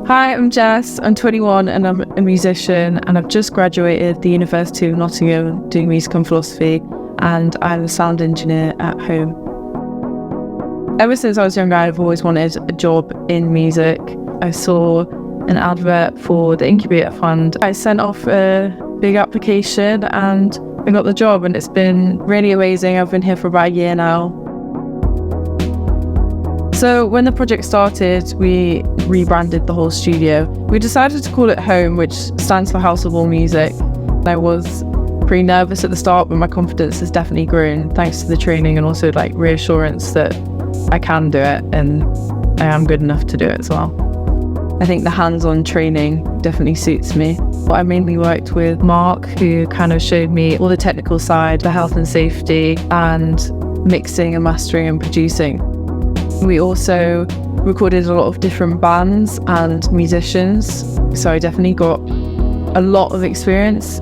Hi, I'm Jess. I'm 21 and I'm a musician, and I've just graduated the University of Nottingham doing music and philosophy, and I'm a sound engineer at Hoam. Ever since I was younger, I've always wanted a job in music. I saw an advert for the Incubator Fund. I sent off a big application and I got the job, and it's been really amazing. I've been here for about a year now. So when the project started, we rebranded the whole studio. We decided to call it Hoam, which stands for House of All Music. I was pretty nervous at the start, but my confidence has definitely grown thanks to the training and also reassurance that I can do it and I am good enough to do it as well. I think the hands-on training definitely suits me. I mainly worked with Mark, who kind of showed me all the technical side, the health and safety, and mixing and mastering and producing. We also recorded a lot of different bands and musicians, so I definitely got a lot of experience.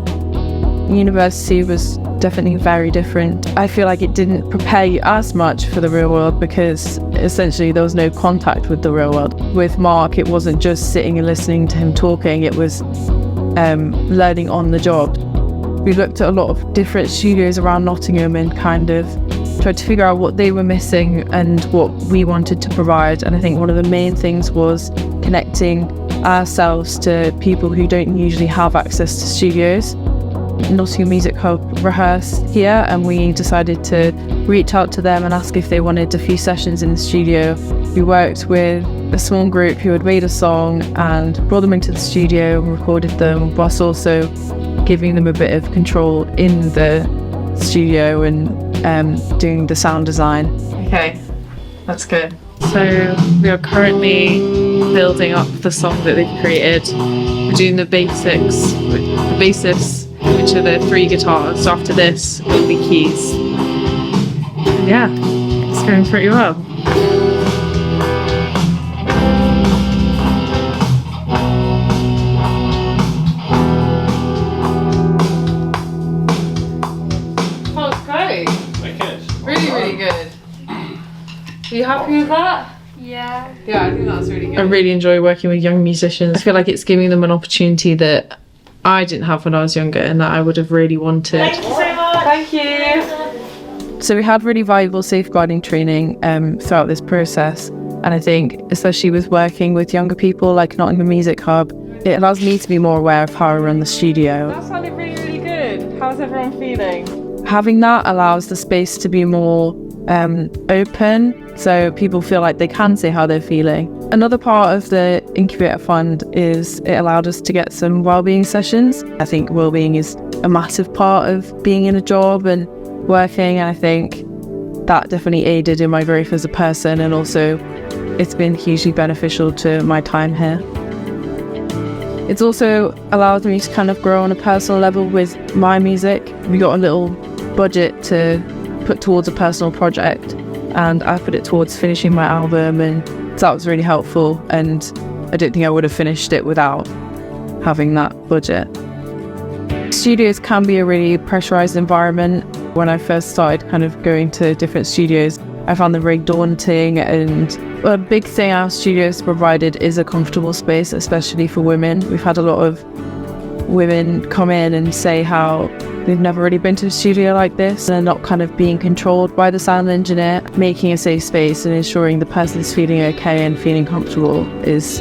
University was definitely very different. I feel like it didn't prepare you as much for the real world because essentially there was no contact with the real world. With Mark, it wasn't just sitting and listening to him talking, it was learning on the job. We looked at a lot of different studios around Nottingham and kind of tried to figure out what they were missing and what we wanted to provide. And I think one of the main things was connecting ourselves to people who don't usually have access to studios. Nottingham Music Hub rehearsed here, and we decided to reach out to them and ask if they wanted a few sessions in the studio. We worked with a small group who had made a song and brought them into the studio and recorded them, whilst also giving them a bit of control in the studio and doing the sound design. Okay, that's good. So we are currently building up the song that they've created. We're doing the basics, the basis, which are the 3 guitars. So after this, it'll be keys. Yeah, it's going pretty well. Oh, it's great. Really, really good. Are you happy with that? Yeah. Yeah, I think that's really good. I really enjoy working with young musicians. I feel like it's giving them an opportunity that I didn't have when I was younger and that I would have really wanted. Thank you so much. Thank you. So we had really valuable safeguarding training throughout this process. And I think, especially with working with younger people like Nottingham Music Hub, it allows me to be more aware of how I run the studio. That sounded really, really good. How's everyone feeling? Having that allows the space to be more open, so people feel like they can say how they're feeling. Another part of the Incubator Fund is it allowed us to get some wellbeing sessions. I think wellbeing is a massive part of being in a job and working, and I think that definitely aided in my growth as a person, and also it's been hugely beneficial to my time here. It's also allowed me to kind of grow on a personal level with my music. We got a little budget to put towards a personal project, and I put it towards finishing my album, and so that was really helpful, and I don't think I would have finished it without having that budget. Studios can be a really pressurized environment. When I first started kind of going to different studios, I found them very daunting, and a big thing our studios provided is a comfortable space, especially for women. We've had a lot of women come in and say how they've never really been to a studio like this, and they're not kind of being controlled by the sound engineer. Making a safe space and ensuring the person's feeling okay and feeling comfortable is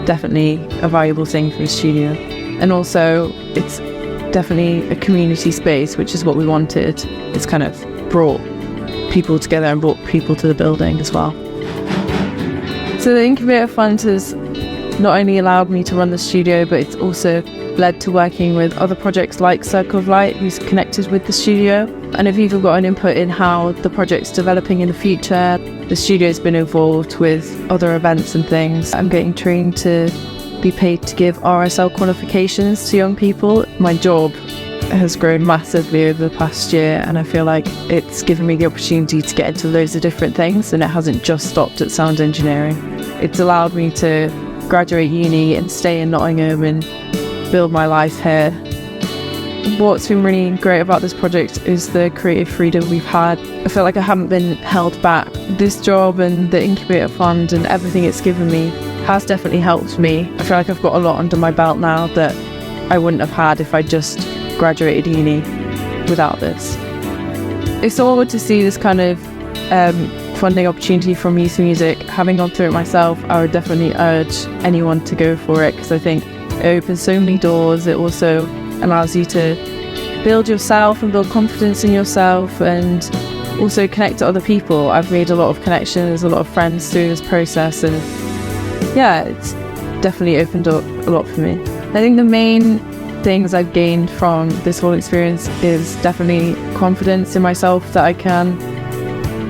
definitely a valuable thing for a studio. And also, it's definitely a community space, which is what we wanted. It's kind of brought people together and brought people to the building as well. So the Incubator Fund has not only allowed me to run the studio, but it's also led to working with other projects like Circle of Light, who's connected with the studio. And I've even got an input in how the project's developing in the future. The studio's been involved with other events and things. I'm getting trained to be paid to give RSL qualifications to young people. My job has grown massively over the past year, and I feel like it's given me the opportunity to get into loads of different things, and it hasn't just stopped at sound engineering. It's allowed me to graduate uni and stay in Nottingham and build my life here. what's been really great about this project is the creative freedom we've had. I feel like I haven't been held back. This job and the Incubator Fund and everything it's given me has definitely helped me. I feel like I've got a lot under my belt now that I wouldn't have had if I just graduated uni without this. If someone were to see this kind of funding opportunity from Youth Music, having gone through it myself, I would definitely urge anyone to go for it, because I think it opens so many doors. It also allows you to build yourself and build confidence in yourself, and also connect to other people. I've made a lot of connections, a lot of friends through this process, and yeah, it's definitely opened up a lot for me. I think the main things I've gained from this whole experience is definitely confidence in myself, that I can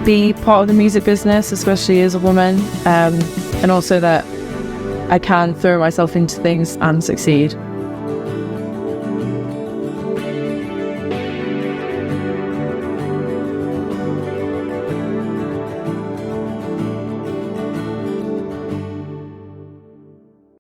be part of the music business, especially as a woman, and also that I can throw myself into things and succeed.